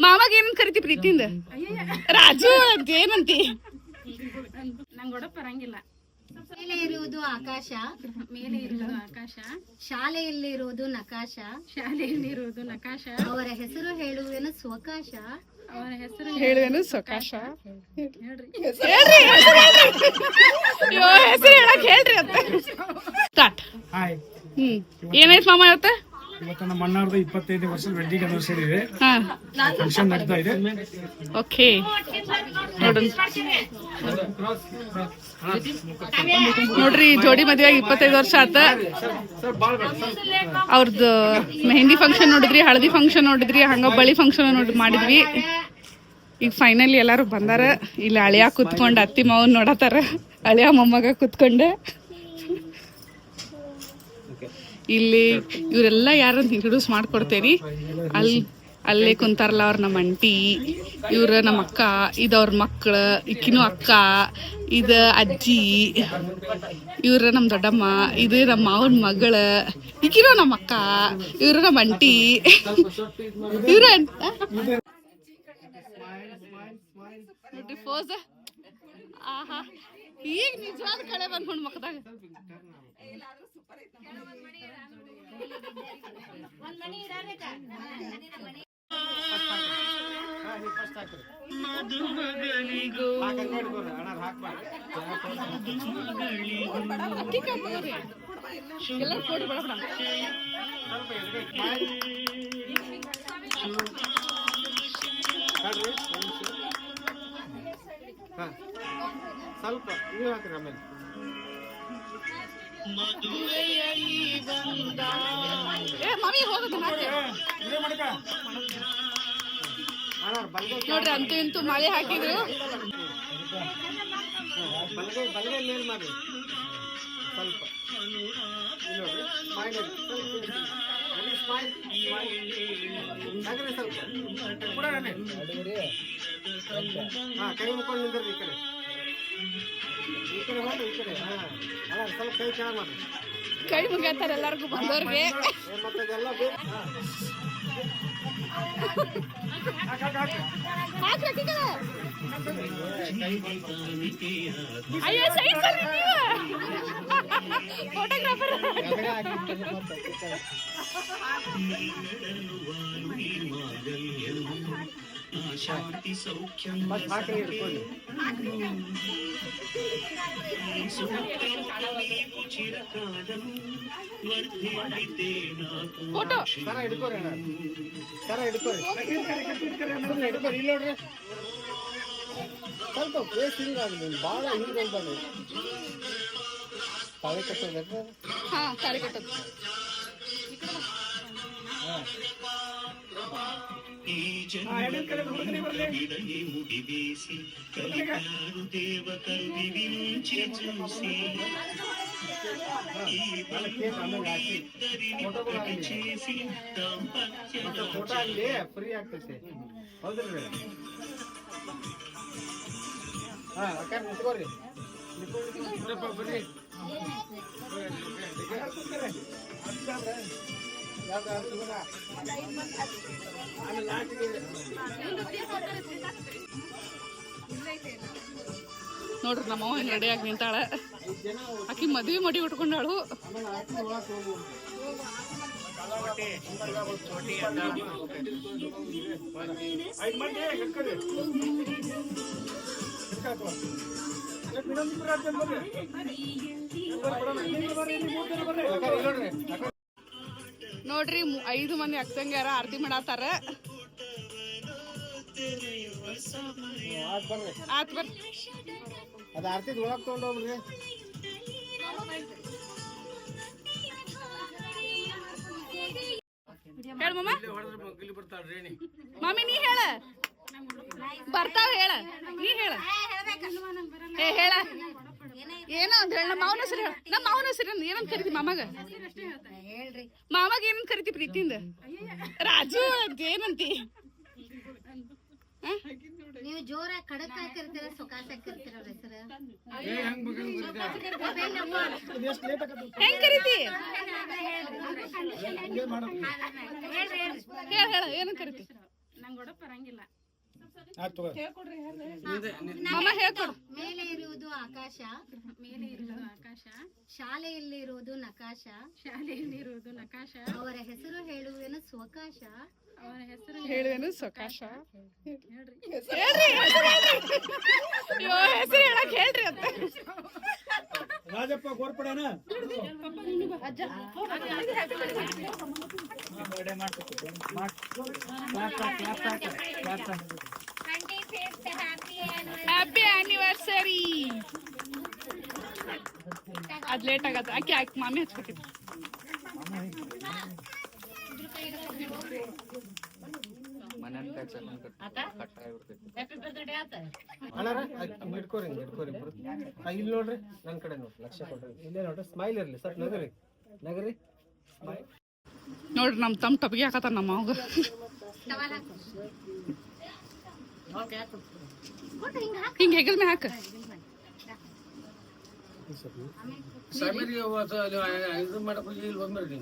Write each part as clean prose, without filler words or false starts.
ಮಾವಾಗ ಏನಂತ ಕರಿತಿ ಪ್ರೀತಿಯಿಂದ? ರಾಜು ಅಂತ ಏನಂತಿ? ನಂಗೆ ಒಡಪ್ ಬರಂಗಿಲ್ಲ. ಮೇಲೆ ಇರುವುದು ಆಕಾಶ, ಮೇಲೆ ಇರುವುದು ಆಕಾಶ, ಶಾಲೆಯಲ್ಲಿರುವುದು ನಕಾಶ, ಶಾಲೆಯಲ್ಲಿರುವುದು ನಕಾಶ, ಅವರ ಹೆಸರು ಹೇಳುವೇನು ಸ್ವಕಾಶ, ಅವರ ಹೆಸರು ಹೇಳುವೇನು ಸ್ವಕಾಶ. ಹೇಳ್ರಿ. ಅಯ್ಯೋ ಹೆಸರು ಹೇಳಕ್ ಹೇಳ್ರಿ ಅಂತ. ಸ್ಟಾರ್ಟ್. ಏನಾಯ್ತು ಮಾಮ ಇವತ್ತ? ಇವತ್ತು ನಮ್ಮ ಅಣ್ಣವ್ರದ್ದು 25 ವರ್ಷದ ವೆಡ್ಡಿಂಗ್ ಆನಿವರ್ಸರಿ ಇದೆ. ಹಾ ಫಂಕ್ಷನ್ ನಡೀತಾ ಇದೆ. ಓಕೆ ನೋಡ್ರಿ, ಜೋಡಿ ಮದ್ವೆಯಾಗಿ 25 ವರ್ಷ ಆತ. ಅವ್ರದ್ದು ಮೆಹಂದಿ ಫಂಕ್ಷನ್ ನೋಡಿದ್ರಿ, ಹಳದಿ ಫಂಕ್ಷನ್ ನೋಡಿದ್ರಿ, ಹಂಗ ಬಳಿ ಫಂಕ್ಷನ್ ಮಾಡಿದ್ವಿ. ಈಗ ಫೈನಲಿ ಎಲ್ಲಾರು ಬಂದಾರ. ಇಲ್ಲಿ ಅಳಿಯ ಕುತ್ಕೊಂಡ್ ಅತ್ತಿ ಮಾವನ್ ನೋಡತಾರ. ಅಳಿಯ ಮೊಮ್ಮಗ ಕುತ್ಕೊಂಡೆ. ಇಲ್ಲಿ ಇವರೆಲ್ಲ ಯಾರು ಇಂಟ್ರೊಡ್ಯೂಸ್ ಮಾಡ್ಕೊಡ್ತೇರಿ. ಅಲ್ಲೇ ಕುಂತಾರಲ್ಲ ಅವ್ರ ನಮ್ಮ ಅಂಟಿ, ಇವ್ರ ನಮ್ಮ ಅಕ್ಕ, ಇದವ್ರ ಮಕ್ಳು, ಇಕ್ಕಿನೂ ಅಕ್ಕ, ಇದ ಅಜ್ಜಿ, ಇವ್ರ ನಮ್ಮ ದೊಡ್ಡಮ್ಮ, ಇದು ನಮ್ಮ ಮಾವನ ಮಗಳ, ಇಕ್ಕಿನೂ ನಮ್ಮ ಅಕ್ಕ, ಇವ್ರ ನಮ್ಮ ಅಂಟಿ, ಇವ್ರ ಫೋಸ್. ಆಹಾ, ಈಗ ನಿಜವಾದ ಕಡೆ ಬಂದ್ಕೊಂಡು ಮಕ್ಕದಾಗ. ಎಲ್ಲರೂ ಕೊಡಿ ಬೇಡ ಬೇಡ. ಸ್ವಲ್ಪ ನೀವು ಹಾಕ್ರಿ ಆಮೇಲೆ. ನೋಡ್ರಿ, ಅಂತೂ ಇಂತೂ ಮಳೆ ಹಾಕಿದ್ರು. ಬಲಗೈ ಮೇಲ್ ಮಾಡಿ ಸ್ವಲ್ಪ. ಹಾ, ಕೈ ಮುಕ್ಕೊಂಡು ನಿಂದ್ರಿ. ಈ ಕಡೆ ಹೋಗ್ರಿ, ಈ ಕಡೆ. ಹಾ, ಅಲ್ಲ ಸ್ವಲ್ಪ ಕೈ ಕೆಳ ಮಾಡಿ. ಕೈ ಮುಗಿಯತ್ತಾರ ಎಲ್ಲರಿಗೂ ಬಂದವ್ರಿಗೆ. ಮತ್ತೆಲ್ಲ ಬೇಕು. ಫೋಟೋಗ್ರಾಫರ್ ಶಾಂತಿ ಸೌಖ್ಯಂ ಫೋಟೋ ಸರ ಹಿಡ್ಕೋರಿ, ಸರ ಹಿಡ್ಕೋರಿ, ಹಿಡ್ಕೋರಿ. ಇಲ್ಲಿ ನೋಡ್ರಿ, ಸ್ವಲ್ಪ ಫೇಸ್ ಹಿಂಗಾಗಿದೆ, ಭಾಳ ಹಿಂಗಂತಾನೆ. ತಾಳೆ ಕಟ್ಟೋದು. ಹಾ, ತಾಳಿ ಕಟ್ಟೋದು. ಈ ಜನ್ಮದಲ್ಲಿ ಮುಡಿಬೇಸಿ ಕಲಿತಾರು ದೇವಕರು ವಿವಿಂಚಿ ಚೂಸಿ ಈ చేసి ಫೋಟೋ ಅಲ್ಲಿ ಫ್ರೀ ಆಗ್ತೈತೆ. ಹೌದ್ರಿ? ಹಾ, ಅಕ್ಕ ನಿಂತ್ಕೋರಿ. ಬರ್ರಿ. ನೋಡ್ರಿ, ನಮ್ಮವ್ವ ಹಿಂಗೆ ರೆಡಿಯಾಗಿ ನಿಂತಾಳ. ಆಕಿ ಮದ್ವೆ ಮಡಿ ಉಟ್ಕೊಂಡಾಳು. ನೋಡ್ರಿ, 5 ಮಂದಿ ಅಕ್ಕಂಗ್ಯಾರ ಆರತಿ ಮಾಡಾತಾರ. ಆತ್ ಬರ್ರಿ. ಅದ ಆರತಿ ಒಳಗ್ ತಗೊಂಡೋಗ್ರಿ. ಹೇಳ ಮಾಮ. ಮಾಮಿ ನೀ ಹೇಳ. ಬರ್ತಾವ ಹೇಳ. ನೀ ಹೇಳ. ಹೇಳ ಏನೋ ಅಂತ ಹೇಳ. ನಮ್ಮ ಮಾವನ ಹೆಸರು ಹೇಳ. ನಮ್ಮ ಮಾವನ ಹೆಸರು ಏನಂತ ಕರಿತಿ ಮಾಮಾಗ? ಮಾಮಾಗ ಏನಂತ ಕರಿತಿ ಪ್ರೀತಿಯಿಂದ? ರಾಜು ಅಂತ ಏನಂತಿ? ನೀವು ಜೋರ ಖಡಕ್ ಹಾಕಿರ್ತೀರ, ಸೊಕಾಸ ಹಾಕಿರ್ತೀರ ಅವ್ರ ಹೆಸರು. ಹೆಂಗ್ ಕರಿತಿ? ಹೇಳ ಹೇಳ ಏನಂತ ಕರಿತಿ? ನಂಗೆ ಒಡಪ್ ಬರಂಗಿಲ್ಲ. ಆಯ್ತು ತಗೋ. ಮಾಮ ಹೇಳ್ಕೊಡು. ಮೇಲೆ ಇರುವುದು ಆಕಾಶ, ಮೇಲೆ ಇರುವುದು ಆಕಾಶ, ಶಾಲೆಯಲ್ಲಿರುವುದು ನಕಾಶ, ಶಾಲೆಯಲ್ಲಿರುವುದು ನಕಾಶ, ಅವರ ಹೆಸರು ಹೇಳುವೆನು ಸ್ವಕಾಶ, ಅವರ ಹೆಸರು ಹೇಳುವೇನು ಸೊಕಾಶ. ಹೇಳ್ರಿ. ಅಯ್ಯೋ ಹೆಸರು ಹೇಳಕ್ ಹೇಳ್ರಿ ಅಂತ. ರಾಜಪ್ಪ ಗೋರ್ಪಡೇನ ಹ್ಯಾಪಿ ಆನಿವರ್ಸರಿ. ಅದ್ ಲೇಟ್ ಆಗತ್ತ. ಆಕಿ ಮಾಮಿ ಹಚ್ಕೊತಿದ್ವಿ. ಅಣ್ಣಾರ ಹಿಡ್ಕೋರಿ ಹಿಡ್ಕೋರಿ ಇಬ್ರು. ಇಲ್ಲಿ ನೋಡ್ರಿ ನನ್ನ ಕಡೆ ನೋಡ್ರಿ, ಲಕ್ಷ ಕೊಡ್ರಿ. ಇಲ್ಲೇ ನೋಡ್ರಿ, ಸ್ಮೈಲ್ ಇರ್ಲಿ ಸರ್. ನಗರಿ ನಗರಿ ಸ್ಮೈಲ್. ನೋಡ್ರಿ ನಮ್ ತಮ್ಮ ಟಪ್ಗೆ ಹಾಕತ್ತಾರ ನಮ್ಮ ಅವಾಗ. ಹಿಂಗ ಹೆಗಲ್ ಮೇ ಹಾಕ. ಇದು ಮಾಡಕ್ಕೆ ಇಲ್ಲಿ ಬಂದ್ರಿ.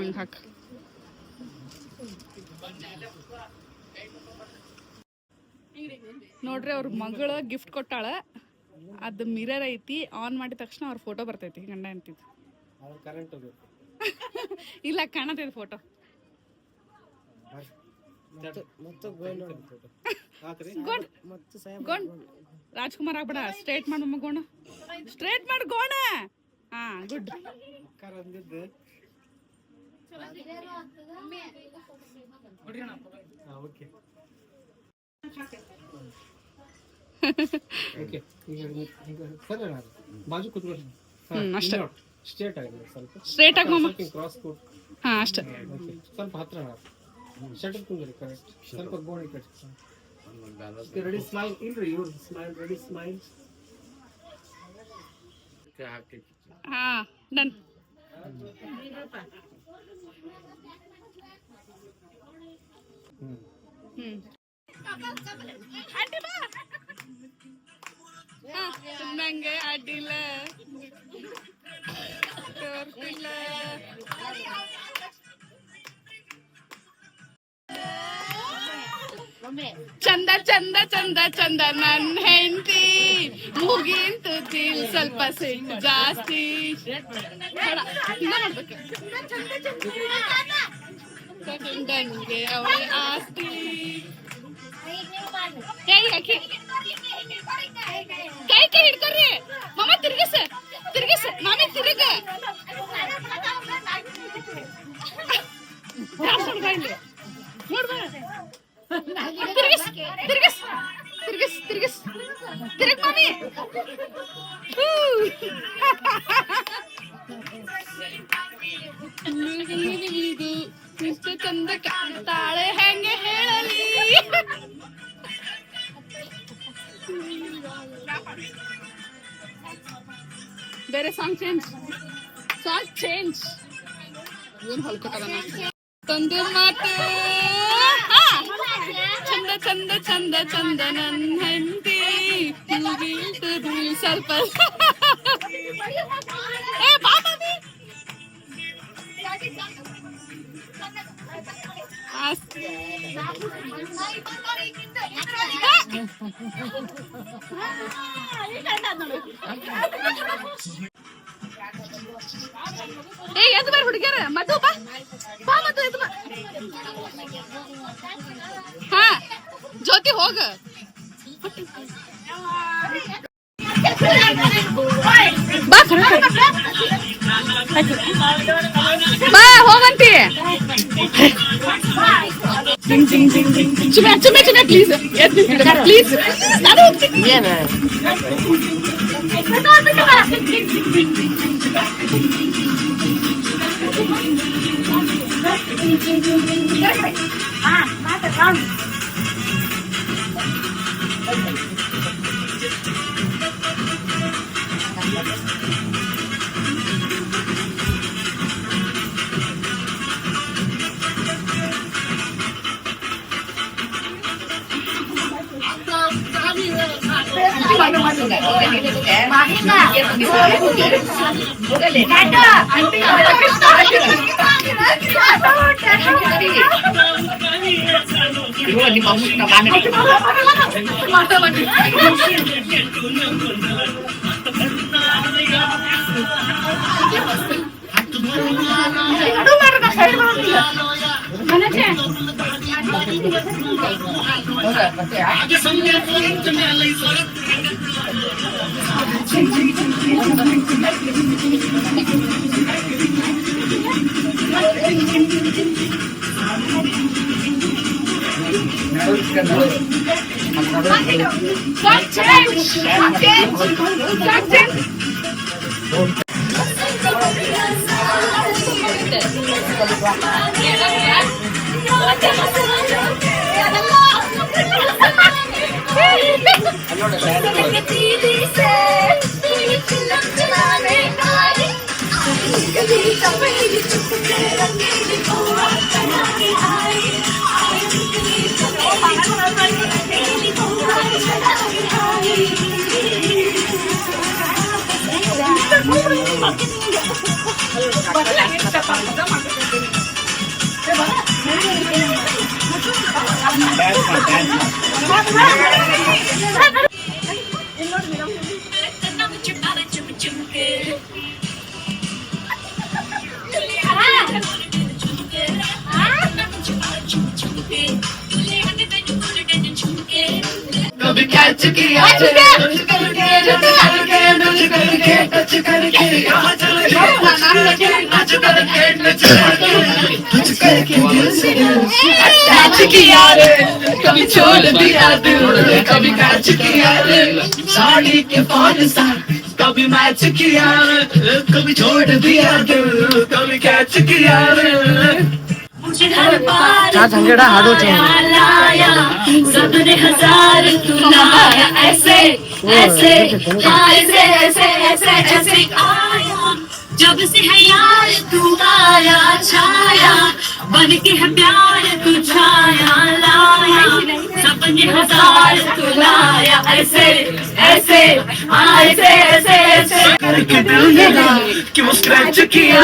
ಹಿಂಗ ಹಾಕ. ನೋಡ್ರಿ ಅವ್ರ ಮಗಳ ಗಿಫ್ಟ್ ಕೊಟ್ಟಾಳ. ಅದ್ ಮಿರರ್ ಐತಿ, ಆನ್ ಮಾಡಿದ ತಕ್ಷಣ ಅವ್ರ ಫೋಟೋ ಬರ್ತೈತಿ ಗಂಡ ಅಂತಿದ್ದು. ಕರೆಂಟ್ ಇಲ್ಲ ಕಾಣತೈತಿ ಫೋಟೋ. ಮತ್ತು ಗೋಲ್ ನೋಡಿ ಫೋಟೋ ಹಾಕ್ರಿ. ಗೋಣ್ ರಾಜ್ಕುಮಾರ್ ಆಗ್ಬೇಡ. ಸ್ಟ್ರೇಟ್ ಮಾಡು ಮಮ್ಮ ಗೋಣ. ಸ್ಟ್ರೇಟ್ ಮಾಡು ಗೋಣ. ಹಾ ಗುಡ್. ಕರ್ ಅಂದಿದ್ದು ಓಕೆ ಓಕೆ. ಈಗ ಸರ್ ಬಾಜು ಕೂತ್ಕೊಳ್ಳಿ. ಅಷ್ಟೇ. ಸ್ಟ್ರೇಟ್ ಆಗಿದೆ ಸ್ವಲ್ಪ. ಸ್ಟ್ರೇಟ್ ಆಗಿ ಮಮ್ಮ. ಕ್ರಾಸ್ ಕೋಟ್. ಹಾ ಅಷ್ಟೇ. ಸ್ವಲ್ಪ ಹತ್ರ ಶಟರ್ ಕುಂದ್ರಿ. ಕರೆಕ್ಟ್. ಸ್ವಲ್ಪ ಗೋಣಿ ಕಟ್ಟಿ. Ready smile. ಇಲ್ರಿ ಇವ್ರು ಸ್ಮೈಲ್. Ready smile. ಹಾ ಡನ್. ನಂಗೆ ಅಡ್ಡಿಲ್ಲ ತೋರ್ತಿಲ್ಲ. ಚಂದ ಚಂದ ಚಂದ ಚಂದ ನನ್ ಹೆಂಡತಿ, ಮುಗಿಂತು ದಿಲ್ ಸ್ವಲ್ಪ ಸಿಟ್ಟು ಜಾಸ್ತಿ. ಗಂಡನ್ಗೆ ಅವಳ ಆಸ್ತಿ. ಕೈ ಕೈ ಹಿಡ್ಕೊರಿ ಮಾಮ. ತಿರ್ಗಿಸ ತಿರ್ಗಿಸ ಮಾಮಿ ತಿರುಗ. ನೋಡ್ಬಾ ತಿರ್ಗಿಸ್ ತಿರ್ಗಿಸ್ ತಿರ್ಗಿಸ್ ತಿರ್ಗಿಸ್ ತಿರುಗ್ ಮಾಮಿ. ಇಷ್ಟು ಚಂದ ಕಾಣ್ತಾಳೆ ಹೆಂಗೆ ಹೇಳಲಿ. ಬೇರೆ ಸಾಂಗ್ ಚೇಂಜ್. ಏನ್ ಹೊಲ್ಕೊಟ್ಟದ ತಂದು ಮಾತು. ಚಂದ ಚಂದ ಚಂದ ಚಂದ ನನ್ ಹೆಂಡತಿ, ಸ್ವಲ್ಪ ಎದ್ದು ಬಾರ ಹುಡುಗಿಯರ. ಮಧು ಬಾ ಬಾ ಮಧು ಎದ್ದು ಬಾ. ಹಾ ಜ್ಯೋತಿ ಹೋಗ. ಬಾ ಬಾ ಹೋಗಂತಿ. ಚುಮ್ಮೆ ಚುಮ್ಮೆ ಚುಮ್ಮೆ ಪ್ಲೀಸ್ ಪ್ಲೀಸ್. ನಾನು ಹೋಗ್ತೀನಿ. कभी छोड़ दिया दिल, कभी कैच किया साड़ी के फोन सा, कभी मैच किया, कभी छोड़ दिया दिल, कभी कैच किया सबने हजार तुलाया ऐसे ऐसे ऐसे ऐसे ऐसे ऐसे आया जब से है यार तू आया छाया बन के है प्यार तू छाया लाया सपने हजार तू लाया ऐसे ऐसे ऐसे ऐसे ऐसे करके दिल मेरा क्यों स्क्रैच किया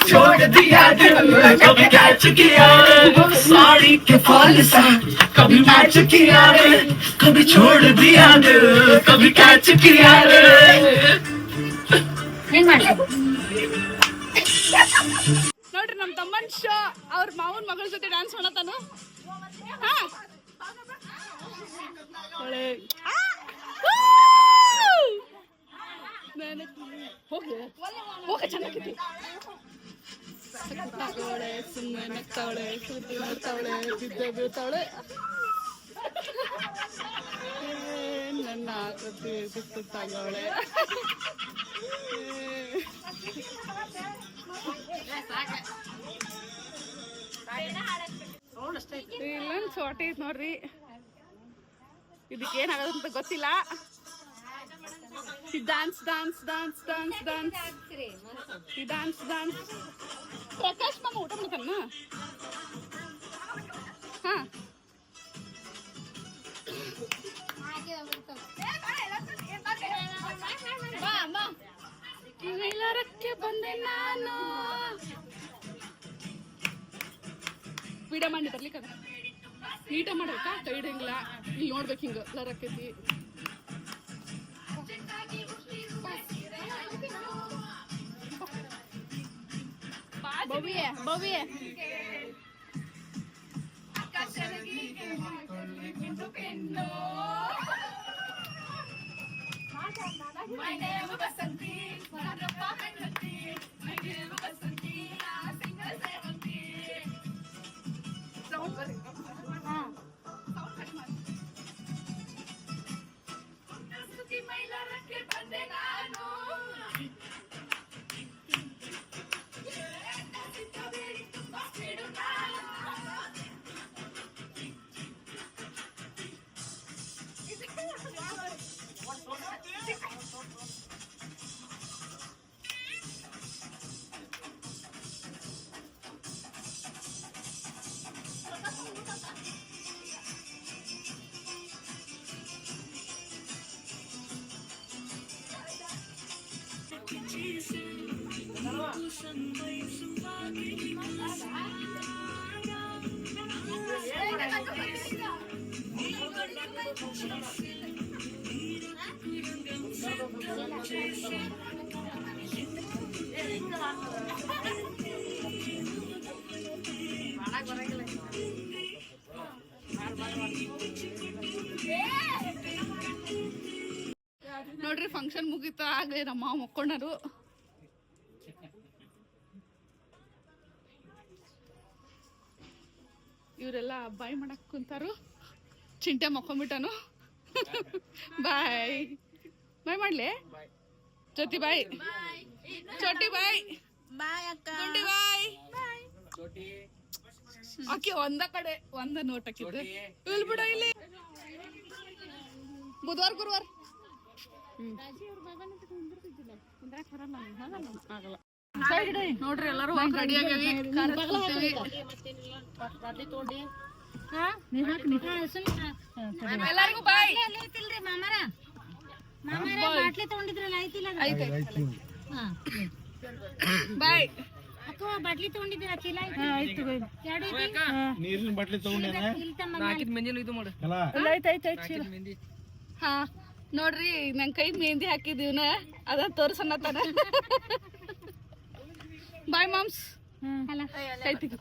छोड़ दिया दिल कभी कैच किया साड़ी के फॉल सा कभी मैच किया रे कभी छोड़ दिया दिल कभी कैच किया रे ನೋಡ್ರಿ ನಮ್ ತಮ್ಮನ್ ಶೋ ಅವ್ರ ಮಾವನ್ ಮಗಳ ಜೊತೆ ಡ್ಯಾನ್ಸ್ ಮಾಡತಾನು ಹೋಗ ಚೆನ್ನಾಗಿದೆ ಸುಮ್ಮನೆ ನಗ್ತಾವಳೆ ಸುದ್ದಿ ಮಾಡ್ತಾವಳೆ ಬಿದ್ದ ಬೀಳ್ತಾವಳೆ ನನ್ನ ಆಕೃತಿ ಸುತ್ತಾಗವಳೆ ಇಲ್ಲೊಂದು ಸೋಟಿ ಐತ್ ನೋಡ್ರಿ ಇದಕ್ಕೆ ಏನಾಗೋದಂತ ಗೊತ್ತಿಲ್ಲ dance dance dance dance dance dance dance Prakash ಮಾಮ ಊಟ ಮಾಡ್ತಾನ ಹಾ ಮೈಲಾರಕ್ಕೆ ಬಂದೆ ನಾನು ವಿಡಿಯೋ ಮಾಡಿ ಬರ್ಲಿಕ್ಕ ನೀಟಾಗಿ ಮಾಡ್ಬೇಕಾ ಕೈ ಹಿಡಿಯಂಗಿಲ್ಲ ಇಲ್ಲಿ ನೋಡ್ಬೇಕು ಹಿಂಗ ಲರಕ್ಕೈತಿ ಬವಿಯೇ ಬವಿಯೇ My name is Basanti, my name is Basanti, single 17. Sound very good. Sound very much. Suki maila rakke bande naanu. ನೋಡ್ರಿ ಫಂಕ್ಷನ್ ಮುಗೀತ ಆಗ್ಲೇ ನಮ್ಮ ಮಾವ ಮಕ್ಕೊಂಡರು. ಇವರೆಲ್ಲ ಬಾಯ್ ಮಾಡಕ್ ಕುಂತಾರು. ಚಿಂಟೆ ಮಕ್ಕೊಂಬಿಟ್ಟನು. ಬಾಯ್ ಬಾಯ್ ಮಾಡ್ಲಿ ಜ್ಯೋತಿ ಬಾಯ್, ಚೋಟಿ ಬಾಯ್, ಗುಂಡಿ ಬಾಯ್. ಆಕಿ ಒಂದ ಕಡೆ ಒಂದ ನೋಟ್ ಹಾಕಿದ್ದು ಇಲ್ ಬಿಡ. ಇಲ್ಲಿ ಬುಧವಾರ ಗುರುವಾರ ನೋಡ್ರಿ ಎಲ್ಲಾರು ರೆಡಿ ಆಗ್ಯಾವಿ. ಎಲ್ಲರಿಗೂ ಬಾಯ್. ಮಾಮಾರ ಬಾಟ್ಲಿ ತಗೊಂಡಿದ್ರಲ್ಲ ಐತಿಲ್ಲ ಬಾಯ್. ಅಥವಾ ಬಾಟ್ಲಿ ತಗೊಂಡಿದ್ದೀರಾ ಚೀಲ ನೀರಿನ ಬಾಟ್ಲಿ ತಗೊಂಡೇನ ಹಾ ನೋಡ್ರಿ ನನ್ ಕೈ ಮೆಹಂದಿ ಹಾಕಿದೀವ್ನ ಅದ ತೋರ್ಸನ್ನತಾನ. ಬಾಯ್ ಮಾಮ್ಸ್. ಕೈ ತೆಗಿ.